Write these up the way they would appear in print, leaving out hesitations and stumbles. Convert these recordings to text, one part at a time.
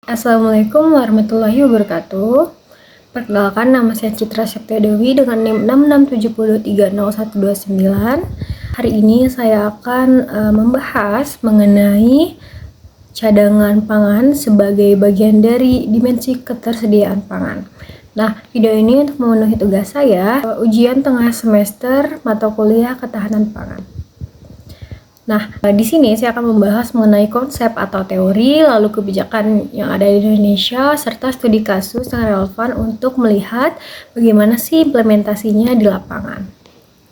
Assalamualaikum warahmatullahi wabarakatuh. Perkenalkan, nama saya Citra Septia Dewi dengan NIM 6672301129. Hari ini saya akan membahas mengenai cadangan pangan sebagai bagian dari dimensi ketersediaan pangan. Nah, video ini untuk memenuhi tugas saya, ujian tengah semester mata kuliah ketahanan pangan. Nah, di sini saya akan membahas mengenai konsep atau teori, lalu kebijakan yang ada di Indonesia, serta studi kasus yang relevan untuk melihat bagaimana sih implementasinya di lapangan.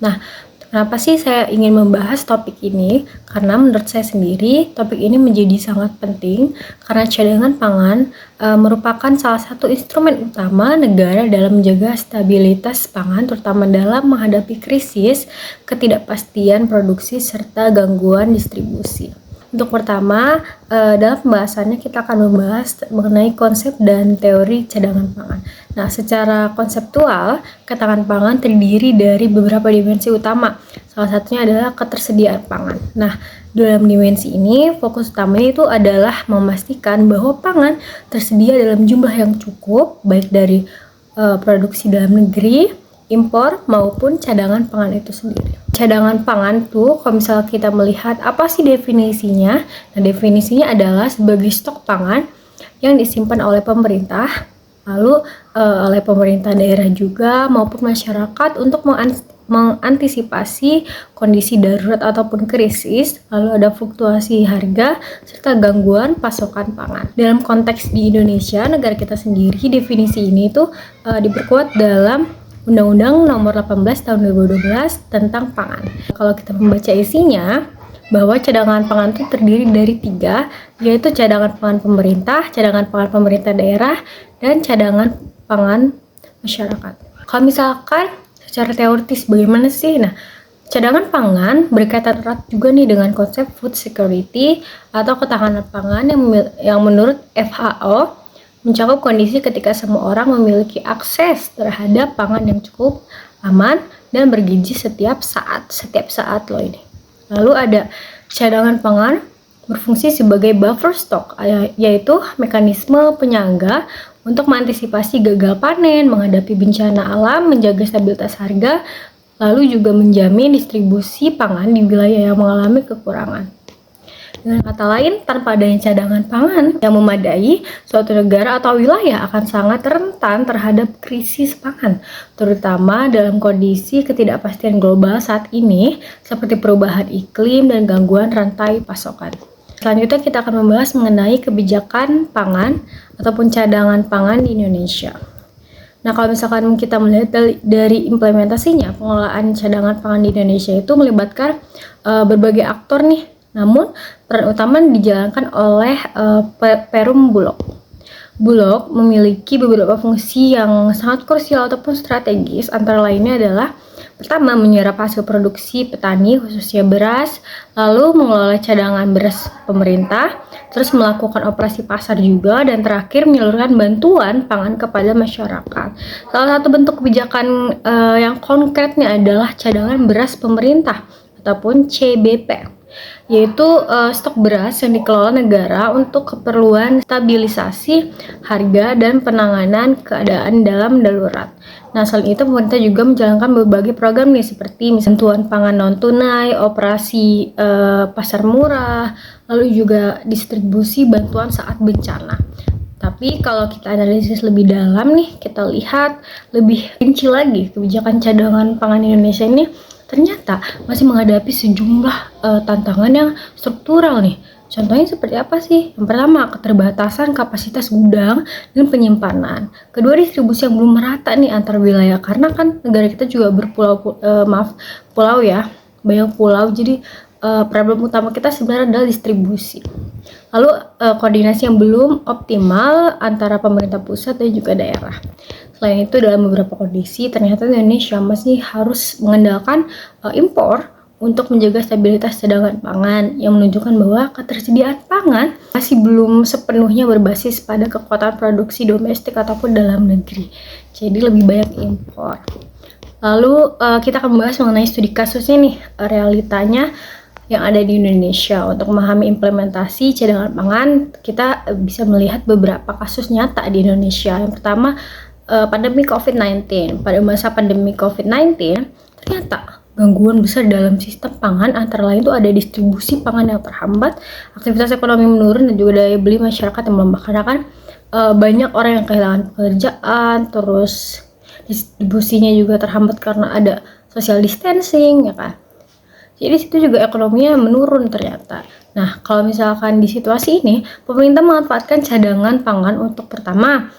Nah, kenapa sih saya ingin membahas topik ini? Karena menurut saya sendiri, topik ini menjadi sangat penting karena cadangan pangan merupakan salah satu instrumen utama negara dalam menjaga stabilitas pangan, terutama dalam menghadapi krisis, ketidakpastian produksi, serta gangguan distribusi. Untuk pertama, dalam pembahasannya kita akan membahas mengenai konsep dan teori cadangan pangan. Nah, secara konseptual, cadangan pangan terdiri dari beberapa dimensi utama. Salah satunya adalah ketersediaan pangan. Nah, dalam dimensi ini, fokus utamanya itu adalah memastikan bahwa pangan tersedia dalam jumlah yang cukup, baik dari produksi dalam negeri, impor, maupun cadangan pangan itu sendiri. Cadangan pangan tuh, kalau misalnya kita melihat apa sih definisinya? Nah, definisinya adalah sebagai stok pangan yang disimpan oleh pemerintah, lalu oleh pemerintah daerah juga maupun masyarakat untuk mengantisipasi kondisi darurat ataupun krisis, lalu ada fluktuasi harga serta gangguan pasokan pangan. Dalam konteks di Indonesia, negara kita sendiri, definisi ini tuh diperkuat dalam Undang-Undang Nomor 18 Tahun 2012 tentang pangan. Kalau kita membaca isinya, bahwa cadangan pangan itu terdiri dari 3, yaitu cadangan pangan pemerintah daerah, dan cadangan pangan masyarakat. Kalau misalkan secara teoritis bagaimana sih? Nah, cadangan pangan berkaitan erat juga nih dengan konsep food security atau ketahanan pangan yang menurut WHO mencakup kondisi ketika semua orang memiliki akses terhadap pangan yang cukup, aman, dan bergizi setiap saat loh ini. Lalu ada cadangan pangan berfungsi sebagai buffer stock, yaitu mekanisme penyangga untuk mengantisipasi gagal panen, menghadapi bencana alam, menjaga stabilitas harga, lalu juga menjamin distribusi pangan di wilayah yang mengalami kekurangan. Dengan kata lain, tanpa adanya cadangan pangan yang memadai, suatu negara atau wilayah akan sangat rentan terhadap krisis pangan, terutama dalam kondisi ketidakpastian global saat ini, seperti perubahan iklim dan gangguan rantai pasokan. Selanjutnya kita akan membahas mengenai kebijakan pangan ataupun cadangan pangan di Indonesia. Nah, kalau misalkan kita melihat dari implementasinya, pengelolaan cadangan pangan di Indonesia itu melibatkan berbagai aktor nih. Namun, peran utama dijalankan oleh Perum Bulog. Bulog memiliki beberapa fungsi yang sangat krusial ataupun strategis, antara lainnya adalah pertama, menyerap hasil produksi petani khususnya beras, lalu mengelola cadangan beras pemerintah, terus melakukan operasi pasar juga, dan terakhir menyalurkan bantuan pangan kepada masyarakat. Salah satu bentuk kebijakan yang konkretnya adalah cadangan beras pemerintah ataupun CBP, yaitu stok beras yang dikelola negara untuk keperluan stabilisasi harga dan penanganan keadaan dalam darurat. Nah, selain itu pemerintah juga menjalankan berbagai program nih, seperti bantuan pangan non tunai, operasi pasar murah, lalu juga distribusi bantuan saat bencana. Tapi kalau kita analisis lebih dalam nih, kita lihat lebih rinci lagi kebijakan cadangan pangan Indonesia ini ternyata masih menghadapi sejumlah tantangan yang struktural nih. Contohnya seperti apa sih? Yang pertama, keterbatasan kapasitas gudang dan penyimpanan. Kedua, distribusi yang belum merata nih antar wilayah, karena kan negara kita juga pulau ya, banyak pulau. Jadi problem utama kita sebenarnya adalah distribusi. Lalu koordinasi yang belum optimal antara pemerintah pusat dan juga daerah. Selain itu, dalam beberapa kondisi ternyata Indonesia masih harus mengandalkan impor untuk menjaga stabilitas cadangan pangan, yang menunjukkan bahwa ketersediaan pangan masih belum sepenuhnya berbasis pada kekuatan produksi domestik ataupun dalam negeri. Jadi lebih banyak impor. Lalu kita akan membahas mengenai studi kasusnya nih, realitanya yang ada di Indonesia. Untuk memahami implementasi cadangan pangan, kita bisa melihat beberapa kasus nyata di Indonesia. Yang pertama, pandemi COVID-19. Pada masa pandemi COVID-19, ternyata gangguan besar dalam sistem pangan, antara lain itu ada distribusi pangan yang terhambat, aktivitas ekonomi menurun, dan juga daya beli masyarakat yang melemah. Karena kan banyak orang yang kehilangan pekerjaan, terus distribusinya juga terhambat karena ada social distancing, ya kan. Jadi situ juga ekonominya menurun ternyata. Nah, kalau misalkan di situasi ini, pemerintah memanfaatkan cadangan pangan untuk pertama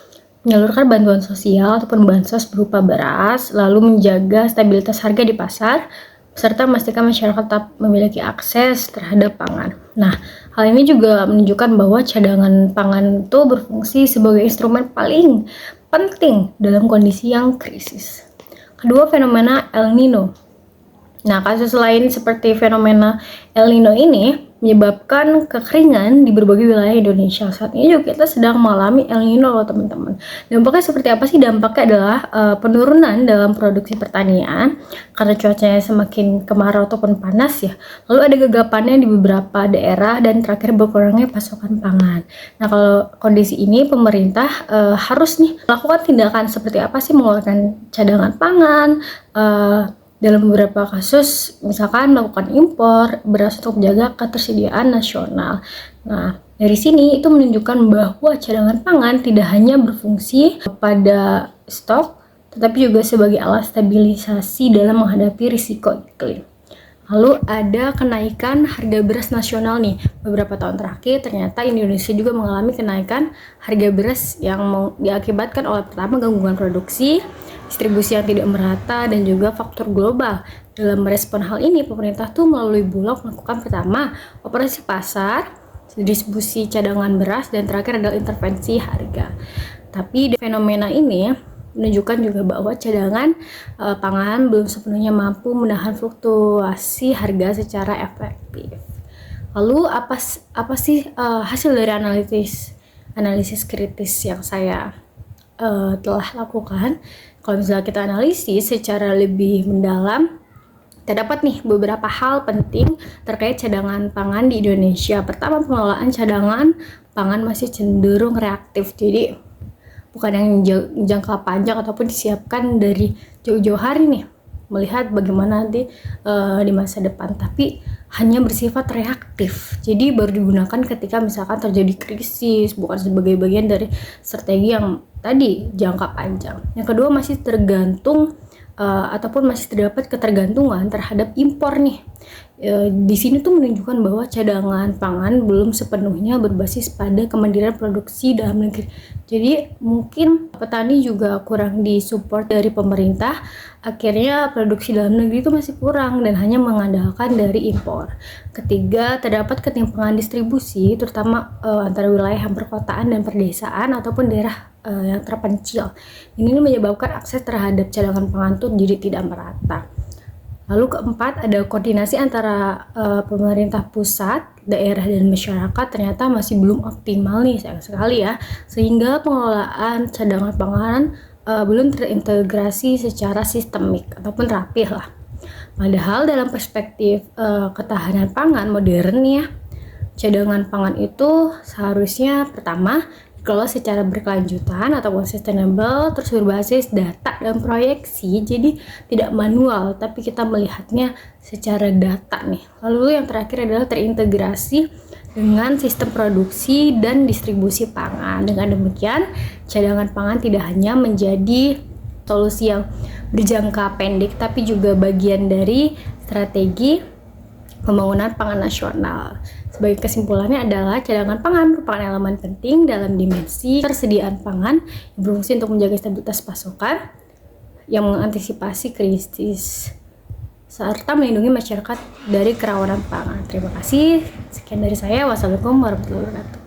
menyalurkan bantuan sosial ataupun bansos berupa beras, lalu menjaga stabilitas harga di pasar, serta memastikan masyarakat tetap memiliki akses terhadap pangan. Nah, hal ini juga menunjukkan bahwa cadangan pangan itu berfungsi sebagai instrumen paling penting dalam kondisi yang krisis. Kedua, fenomena El Nino. Nah, kasus lain seperti fenomena El Nino ini menyebabkan kekeringan di berbagai wilayah Indonesia. Saat ini juga kita sedang mengalami El Nino loh teman-teman. Dampaknya seperti apa sih? Dampaknya adalah penurunan dalam produksi pertanian karena cuacanya semakin kemarau ataupun panas ya. Lalu ada gagapannya di beberapa daerah dan terakhir berkurangnya pasokan pangan. Nah, kalau kondisi ini pemerintah harus nih melakukan tindakan seperti apa sih, mengeluarkan cadangan pangan, dalam beberapa kasus misalkan melakukan impor beras untuk menjaga ketersediaan nasional. Nah, dari sini itu menunjukkan bahwa cadangan pangan tidak hanya berfungsi pada stok, tetapi juga sebagai alat stabilisasi dalam menghadapi risiko iklim. Lalu ada kenaikan harga beras nasional nih. Beberapa tahun terakhir ternyata Indonesia juga mengalami kenaikan harga beras yang diakibatkan oleh pertama gangguan produksi, distribusi yang tidak merata, dan juga faktor global. Dalam merespon hal ini, pemerintah tuh melalui Bulog melakukan pertama operasi pasar, distribusi cadangan beras, dan terakhir adalah intervensi harga. Tapi fenomena ini menunjukkan juga bahwa cadangan pangan belum sepenuhnya mampu menahan fluktuasi harga secara efektif. Lalu apa sih hasil dari analisis kritis yang saya telah lakukan? Kalau misalnya kita analisis secara lebih mendalam, kita dapat nih beberapa hal penting terkait cadangan pangan di Indonesia. Pertama, pengelolaan cadangan pangan masih cenderung reaktif. Jadi bukan yang jangka panjang ataupun disiapkan dari jauh-jauh hari nih, melihat bagaimana nanti di masa depan, tapi hanya bersifat reaktif. Jadi baru digunakan ketika misalkan terjadi krisis, bukan sebagai bagian dari strategi yang tadi jangka panjang. Yang kedua, masih tergantung ataupun masih terdapat ketergantungan terhadap impor nih. Di sini tuh menunjukkan bahwa cadangan pangan belum sepenuhnya berbasis pada kemandirian produksi dalam negeri. Jadi mungkin petani juga kurang disupport dari pemerintah, akhirnya produksi dalam negeri itu masih kurang dan hanya mengandalkan dari impor. Ketiga, terdapat ketimpangan distribusi terutama antara wilayah yang perkotaan dan perdesaan ataupun daerah yang terpencil. Ini menyebabkan akses terhadap cadangan pangan itu jadi tidak merata. Lalu keempat, ada koordinasi antara pemerintah pusat, daerah, dan masyarakat ternyata masih belum optimal nih, sayang sekali ya, sehingga pengelolaan cadangan pangan belum terintegrasi secara sistemik ataupun rapih lah. Padahal dalam perspektif ketahanan pangan modern ya, cadangan pangan itu seharusnya pertama dikelola secara berkelanjutan atau sustainable, terus berbasis data dan proyeksi, jadi tidak manual tapi kita melihatnya secara data nih. Lalu yang terakhir adalah terintegrasi dengan sistem produksi dan distribusi pangan. Dengan demikian, cadangan pangan tidak hanya menjadi solusi yang berjangka pendek tapi juga bagian dari strategi pembangunan pangan nasional. Sebagai kesimpulannya adalah cadangan pangan merupakan elemen penting dalam dimensi ketersediaan pangan yang berfungsi untuk menjaga stabilitas pasokan, yang mengantisipasi krisis, serta melindungi masyarakat dari kerawanan pangan. Terima kasih. Sekian dari saya. Wassalamualaikum warahmatullahi wabarakatuh.